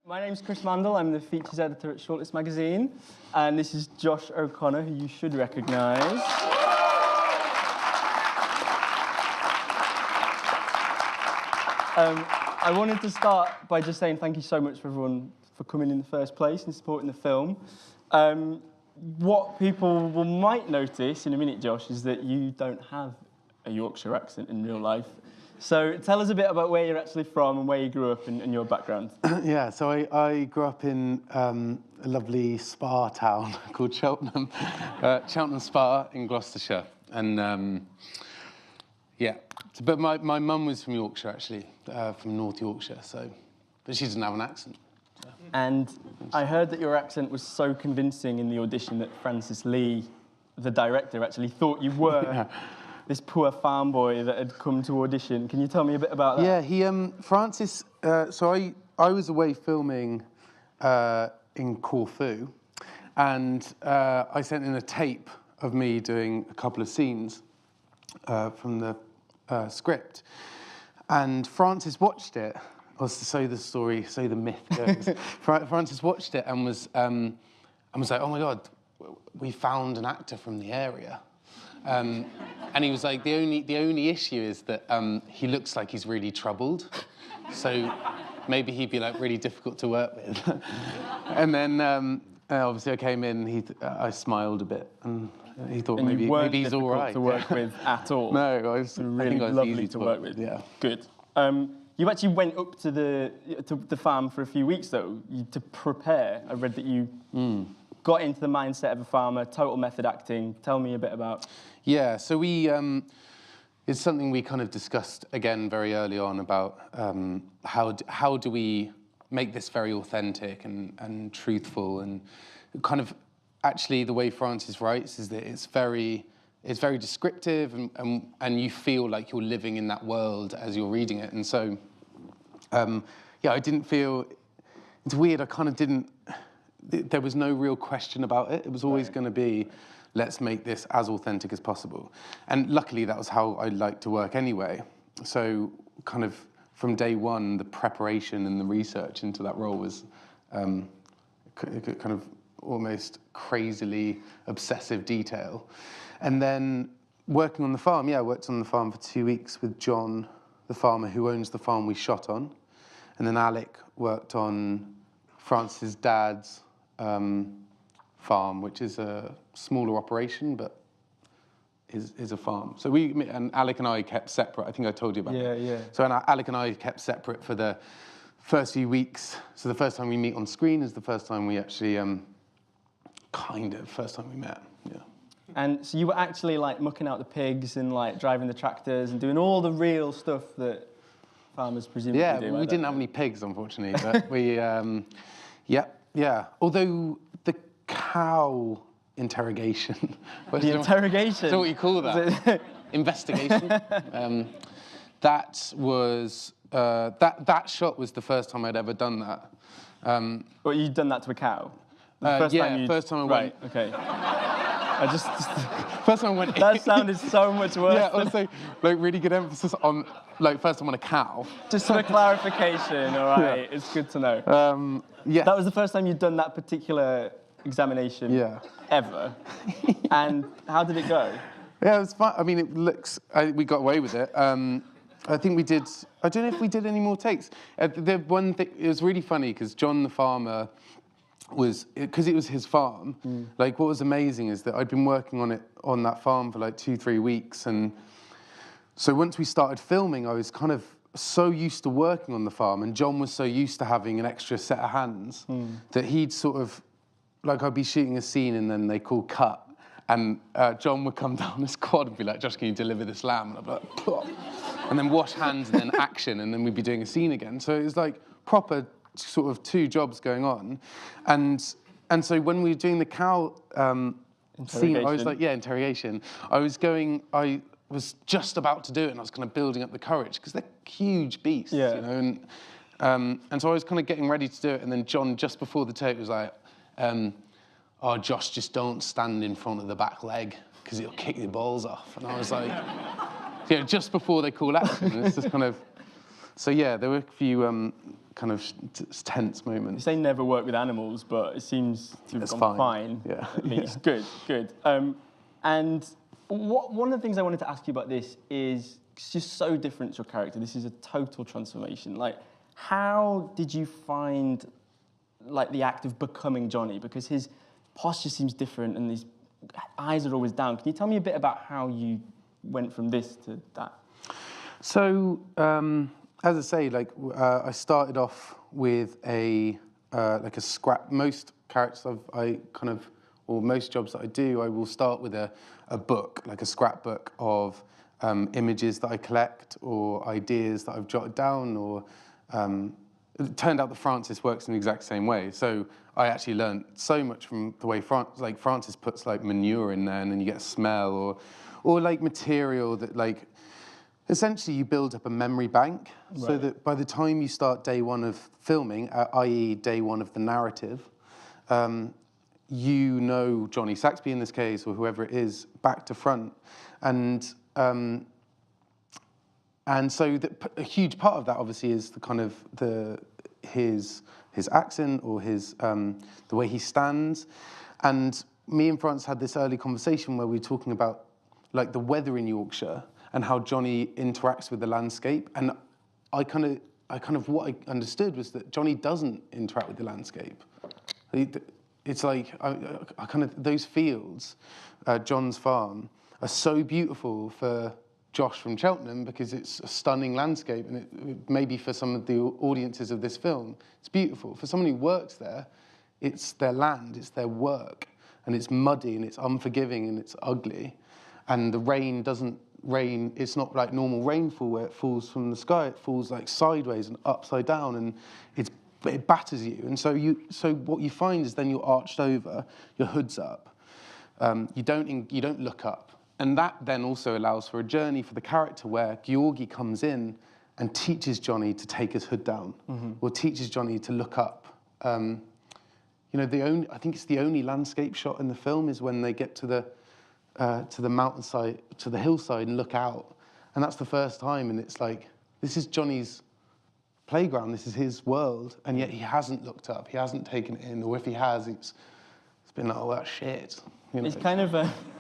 My name's Chris Mandel, I'm the features editor at Shortlist magazine, and this is Josh O'Connor, who you should recognise. I wanted to start by just saying thank you so much for everyone for coming in the first place and supporting the film. What people might notice in a minute, Josh, is that you don't have a Yorkshire accent in real life. So tell us a bit about where you're actually from and where you grew up and your background. Yeah, so I grew up in a lovely spa town called Cheltenham, Cheltenham Spa in Gloucestershire. And yeah, but my mum was from Yorkshire, actually, from North Yorkshire, but she didn't have an accent. So. And I heard that your accent was so convincing in the audition that Francis Lee, the director, actually thought you were. Yeah. This poor farm boy that had come to audition. Can you tell me a bit about that? Yeah, Francis, so I was away filming in Corfu, and I sent in a tape of me doing a couple of scenes from the script, and Francis watched it, or so the story, so the myth goes. Francis watched it and was like, oh my God, we found an actor from the area. And he was like, the only issue is that he looks like he's really troubled, so maybe he'd be like really difficult to work with. And then obviously I came in, I smiled a bit, and he thought maybe he's all right to work with at all. No, I think I was lovely easy to work with. Yeah, good. You actually went up to the farm for a few weeks though to prepare. I read that you got into the mindset of a farmer, total method acting. Tell me a bit about. Yeah, so it's something we kind of discussed again very early on about how do we make this very authentic and truthful, and kind of actually the way Francis writes is that it's very descriptive and you feel like you're living in that world as you're reading it. And so yeah, I didn't feel, it's weird, I kind of didn't, there was no real question about it. It was always going to be, let's make this as authentic as possible. And luckily, that was how I liked to work anyway. So kind of from day one, the preparation and the research into that role was kind of almost crazily obsessive detail. And then working on the farm, I worked on the farm for 2 weeks with John, the farmer who owns the farm we shot on. And then Alec worked on Francis' dad's farm, which is a smaller operation, but is a farm. So and Alec and I kept separate. I think I told you about that. Yeah. So Alec and I kept separate for the first few weeks. So the first time we meet on screen is the first time we actually, first time we met, yeah. And so you were actually like mucking out the pigs and like driving the tractors and doing all the real stuff that farmers presumably do. Yeah, we didn't have any pigs, unfortunately, but we, yeah. Although the cow interrogation. The interrogation? Is that what you call that? Investigation. That was, that shot was the first time I'd ever done that. But you'd done that to a cow? First time I went. Right, okay. First time I went. That sounded so much worse. Yeah, also, like, really good emphasis on, like, first time on a cow. Just for clarification, all right, yeah. It's good to know. Yeah. That was the first time you'd done that particular examination ever. And how did it go? Yeah, it was fun. I mean, we got away with it. I think we did, I don't know if we did any more takes. The one thing, it was really funny because John the farmer because it was his farm, like what was amazing is that I'd been working on that farm for like 2-3 weeks, and so once we started filming, I was kind of so used to working on the farm, and John was so used to having an extra set of hands that he'd sort of, like I'd be shooting a scene and then they call cut, and John would come down his quad and be like, Josh, can you deliver this lamb? And I'd be like, plop. And then wash hands and then action, and then we'd be doing a scene again. So it was like proper sort of 2 jobs going on, and so when we were doing the cow scene, I was like, interrogation. I was just about to do it, and I was kind of building up the courage because they're huge beasts, you know. And so I was kind of getting ready to do it, and then John, just before the take, was like, "Oh, Josh, just don't stand in front of the back leg because it'll kick your balls off." And I was like, just before they call action, it's just kind of. So yeah, there were a few kind of tense You moments. say never work with animals, but it seems to have It's gone fine. fine. Yeah. At least. Good, good. And one of the things I wanted to ask you about this is it's just so different to your character. This is a total transformation. Like, how did you find like the act of becoming Johnny? Because his posture seems different and his eyes are always down. Can you tell me a bit about how you went from this to that? So, as I say, like I started off with a scrap. Most characters or most jobs that I do, I will start with a book, like a scrapbook of images that I collect or ideas that I've jotted down. Or it turned out that Francis works in the exact same way. So I actually learned so much from the way Francis puts like manure in there, and then you get a smell, or like material that like. Essentially, you build up a memory bank, so that by the time you start day one of filming, i.e. day one of the narrative, you know Johnny Saxby in this case, or whoever it is, back to front. And so a huge part of that, obviously, is the kind of his accent or his the way he stands. And me and Francis had this early conversation where we were talking about like the weather in Yorkshire, and how Johnny interacts with the landscape. And I kind of what I understood was that Johnny doesn't interact with the landscape. It's like I kind of those fields, John's farm, are so beautiful for Josh from Cheltenham because it's a stunning landscape, and it maybe for some of the audiences of this film, it's beautiful. For someone who works there, it's their land, it's their work, and it's muddy and it's unforgiving and it's ugly, and the rain doesn't. It's not like normal rainfall where it falls from the sky. It falls like sideways and upside down, and it batters you. And so what you find is then you're arched over, your hood's up. You don't look up, and that then also allows for a journey for the character where Georgi comes in and teaches Johnny to take his hood down, or teaches Johnny to look up. I think it's the only landscape shot in the film is when they get to the mountainside, to the hillside, and look out. And that's the first time, and it's like, this is Johnny's playground, this is his world, and yet he hasn't looked up, he hasn't taken it in, or if he has, it's been like, oh, that's shit. It's kind of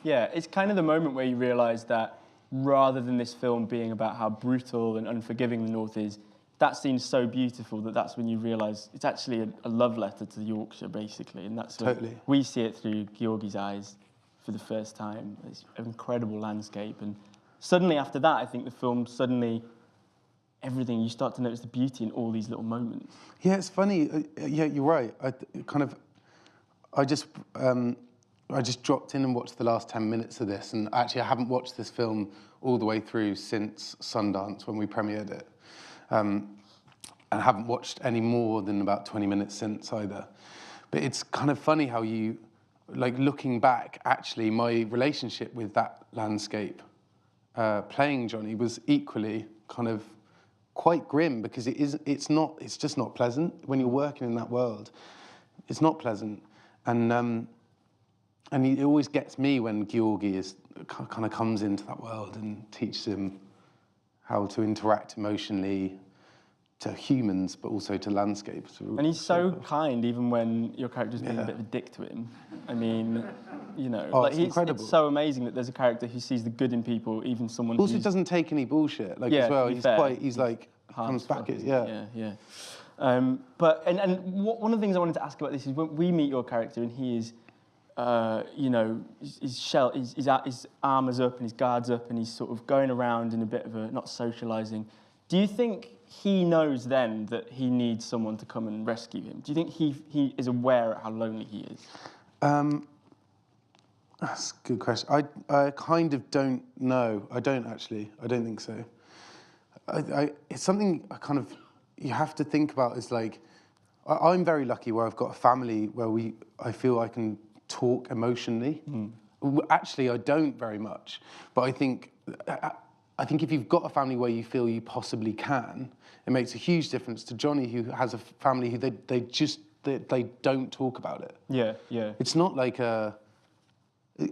it's kind of the moment where you realise that rather than this film being about how brutal and unforgiving the North is, that scene's so beautiful that's when you realise it's actually a love letter to Yorkshire, basically, and that's when we see it through Georgi's eyes for the first time. It's an incredible landscape, and suddenly after that, I think the film everything, you start to notice the beauty in all these little moments. Yeah, it's funny. Yeah, you're right. I just dropped in and watched the last 10 minutes of this, and actually I haven't watched this film all the way through since Sundance when we premiered it. And I haven't watched any more than about 20 minutes since either. But it's kind of funny how you, like looking back, actually my relationship with that landscape, playing Johnny, was equally kind of quite grim, because it's just not pleasant when you're working in that world. It's not pleasant, and it always gets me when Georgi kind of comes into that world and teaches him how to interact emotionally to humans, but also to landscapes. And he's so kind, even when your character's being a bit of a dick to him. I mean, it's incredible. It's so amazing that there's a character who sees the good in people, even someone also doesn't take any bullshit, as well. He's like, comes back at, Yeah. But one of the things I wanted to ask about this is when we meet your character and he is, his arm is up and his guard's up and he's sort of going around in a bit of not socialising. Do you think he knows then that he needs someone to come and rescue him? Do you think he is aware of how lonely he is? That's a good question. I kind of don't know. I don't actually. I don't think so. It's something you have to think about. Is like, I'm very lucky where I've got a family where I feel I can talk emotionally. Actually, I don't very much, but I think if you've got a family where you feel you possibly can, it makes a huge difference to Johnny, who has a family who they don't talk about it. Yeah. It's not like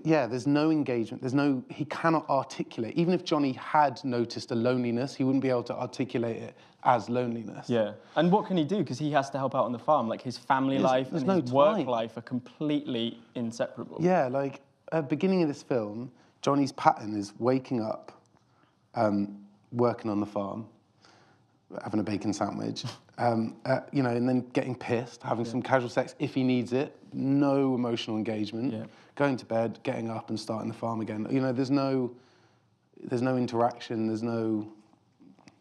yeah, there's no engagement. He cannot articulate. Even if Johnny had noticed a loneliness, he wouldn't be able to articulate it as loneliness. Yeah. And what can he do? Because he has to help out on the farm. Like his family life and his work life are completely inseparable. Yeah, like at the beginning of this film, Johnny's pattern is waking up, working on the farm, having a bacon sandwich, you know, and then getting pissed, having some casual sex if he needs it, no emotional engagement, going to bed, getting up and starting the farm again. You know, there's no interaction, there's no...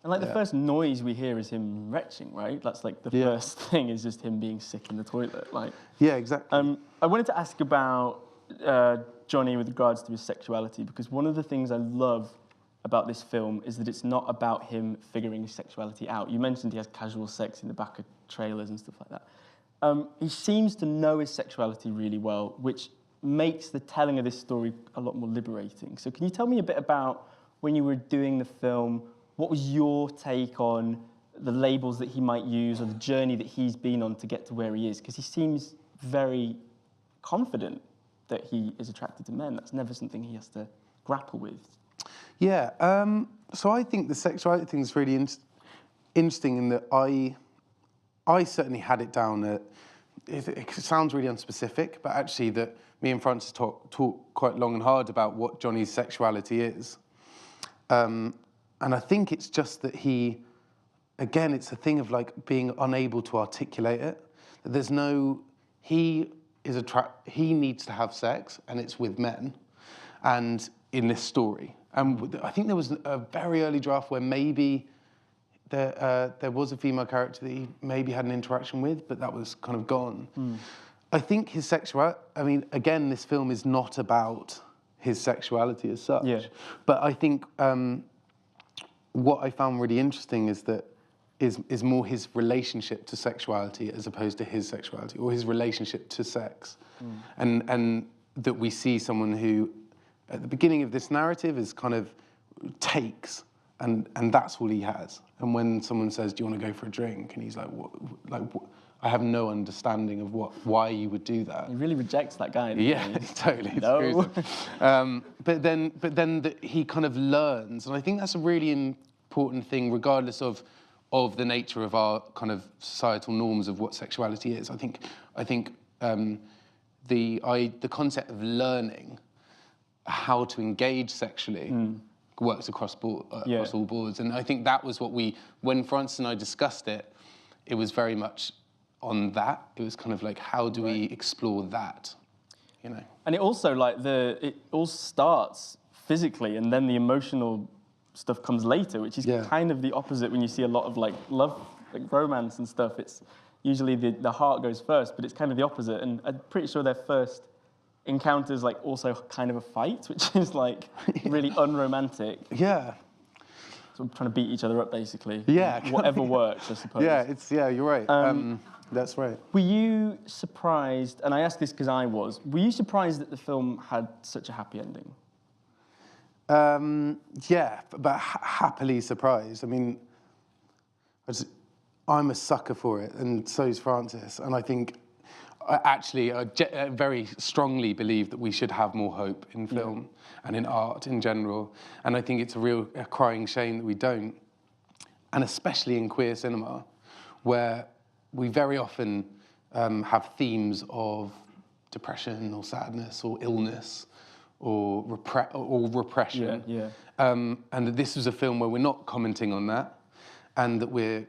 And like the first noise we hear is him retching, right? That's like the first thing is just him being sick in the toilet. Like. Yeah, exactly. I wanted to ask about Johnny with regards to his sexuality, because one of the things I love about this film is that it's not about him figuring his sexuality out. You mentioned he has casual sex in the back of trailers and stuff like that. He seems to know his sexuality really well, which makes the telling of this story a lot more liberating. So can you tell me a bit about when you were doing the film, what was your take on the labels that he might use or the journey that he's been on to get to where he is? Because he seems very confident that he is attracted to men. That's never something he has to grapple with. Yeah, so I think the sexuality thing is really interesting in that I certainly had it down that it sounds really unspecific, but actually that me and Francis talked quite long and hard about what Johnny's sexuality is. And I think it's just that he, again, it's a thing of like being unable to articulate it. That there's no, he needs to have sex, and it's with men, and in this story. And I think there was a very early draft where maybe there was a female character that he maybe had an interaction with, but that was kind of gone. I think his sexuality, I mean, again, this film is not about his sexuality as such, but I think what I found really interesting is that is more his relationship to sexuality as opposed to his sexuality, or his relationship to sex. And that we see someone who, at the beginning of this narrative, is kind of takes, and that's all he has. And when someone says, "Do you want to go for a drink?" and he's like, "What?" I have no understanding of why you would do that. He really rejects that guy. Yeah, totally. No. But then he kind of learns, and I think that's a really important thing, regardless of the nature of our kind of societal norms of what sexuality is. I think the concept of learning how to engage sexually works across all boards, and I think that was what when Francis and I discussed it, it was very much on that. It was kind of like, how do we explore that, you know? And it also, like, it all starts physically, and then the emotional stuff comes later, which is kind of the opposite when you see a lot of, like, love, like, romance and stuff. It's usually the heart goes first, but it's kind of the opposite, and I'm pretty sure their first encounter is, like, also kind of a fight, which is, like, really unromantic. Yeah. So we're trying to beat each other up, basically. Yeah. Whatever works, I suppose. Yeah, you're right. That's right. Were you surprised, and I ask this because I was, were you surprised that the film had such a happy ending? Yeah, but happily surprised. I mean, I'm a sucker for it, and so is Francis. And I think, I very strongly believe that we should have more hope in film and in art in general. And I think it's a crying shame that we don't. And especially in queer cinema, where we very often have themes of depression or sadness or illness or repression. And that this was a film where we're not commenting on that, and that we're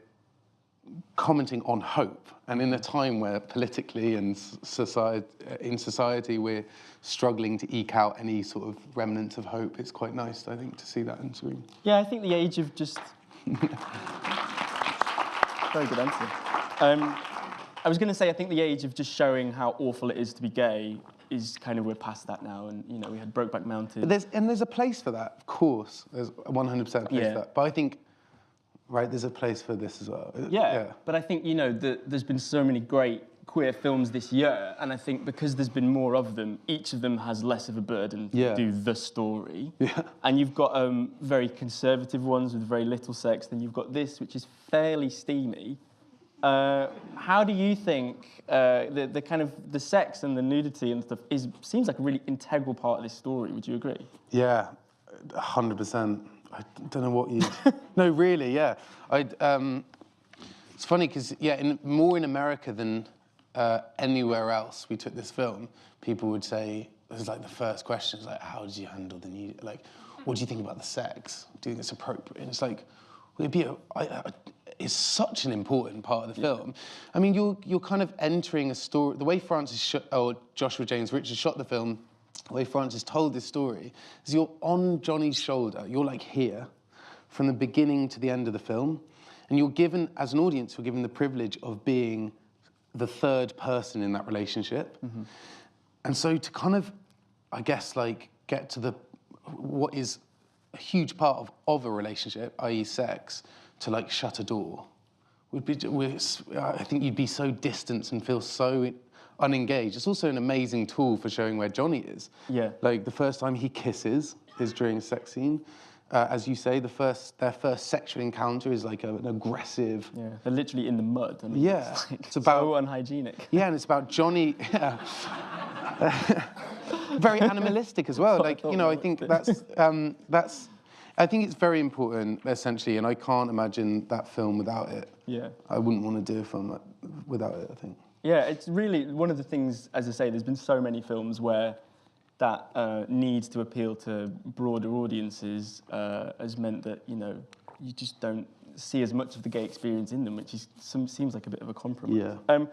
commenting on hope. And in a time where politically and in society we're struggling to eke out any sort of remnants of hope, it's quite nice, I think, to see that in screen. Yeah, I think the age of just... Very good answer. I was going to say, I think the age of just showing how awful it is to be gay is kind of, we're past that now, and, you know, we had Brokeback Mountain. But there's a place for that, of course. There's 100% a place for that. But I think, right, there's a place for this as well. Yeah. But I think, you know, there's been so many great queer films this year, and I think because there's been more of them, each of them has less of a burden to do the story. And you've got very conservative ones with very little sex, then you've got this, which is fairly steamy, How do you think the kind of the sex and the nudity and stuff seems like a really integral part of this story? Would you agree? Yeah, 100%. I don't know what you... No, really, yeah. It's funny because, yeah, more in America than anywhere else we took this film, people would say, it was like the first question is like, how did you handle the nude? Like, what do you think about the sex? Do you think it's appropriate? And it's like, it's such an important part of the film. I mean, you're kind of entering a story. The way Joshua James Richards shot the film, the way Francis told this story, is you're on Johnny's shoulder. You're like here, from the beginning to the end of the film, and you're given, as an audience, you're given the privilege of being the third person in that relationship. Mm-hmm. And so to kind of, I guess, like get to what is a huge part of a relationship, i.e. sex, to like shut a door, I think you'd be so distant and feel so unengaged. It's also an amazing tool for showing where Johnny is. Yeah. Like the first time he kisses is during a sex scene. As you say, their first sexual encounter is like an aggressive... Yeah, they're literally in the mud. I mean, yeah. It's about so unhygienic. Yeah, and it's about Johnny... Yeah. Very animalistic as well. Like, you know, I think that's... I think it's very important, essentially, and I can't imagine that film without it. Yeah. I wouldn't want to do a film without it, I think. Yeah, it's really one of the things, as I say, there's been so many films where that need to appeal to broader audiences has meant that, you know, you just don't see as much of the gay experience in them, which seems like a bit of a compromise. Yeah.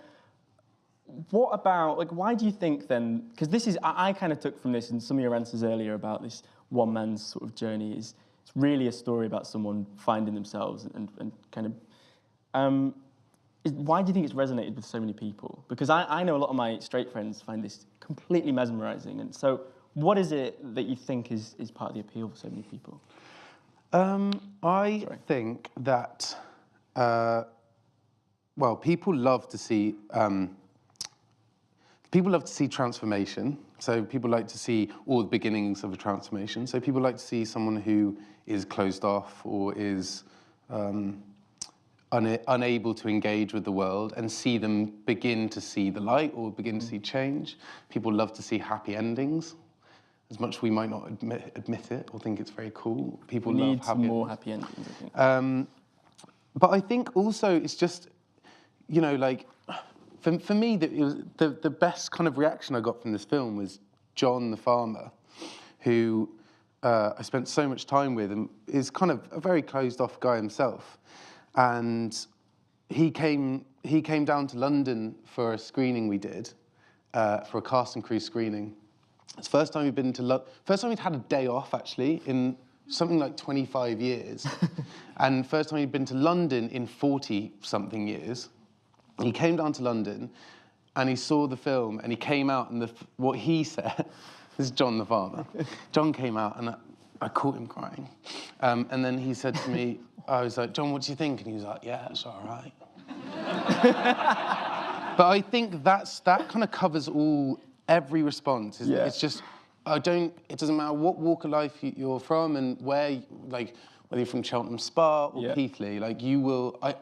What about, like, why do you think then, because this is, I kind of took from this and some of your answers earlier about this one man's sort of journey it's really a story about someone finding themselves and kind of, why do you think it's resonated with so many people? Because I know a lot of my straight friends find this completely mesmerising. And so what is it that you think is part of the appeal for so many people? I think that, well, people love to see transformation. So people like to see all the beginnings of a transformation. So people like to see someone who is closed off or is unable to engage with the world and see them begin to see the light or begin to see change. People love to see happy endings. As much as we might not admit it or think it's very cool, people love happy endings. More happy endings, I think. But I think also it's just, you know, like, for me, the best kind of reaction I got from this film was John the farmer, who I spent so much time with and is kind of a very closed-off guy himself. And he came down to London for a screening we did, for a cast and crew screening. It's the first time we'd been to London. First time we'd had a day off, actually, in something like 25 years. And first time he'd been to London in 40-something years. He came down to London, and he saw the film, and he came out, and what he said, this is John the farmer. John came out, and I caught him crying. And then he said to me, I was like, John, what do you think? And he was like, yeah, it's all right. But I think that kind of covers every response. Yeah. It's just, it doesn't matter what walk of life you're from and where, like, whether you're from Cheltenham Spa or Keighley, like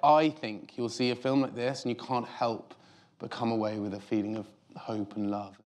I think you'll see a film like this and you can't help but come away with a feeling of hope and love.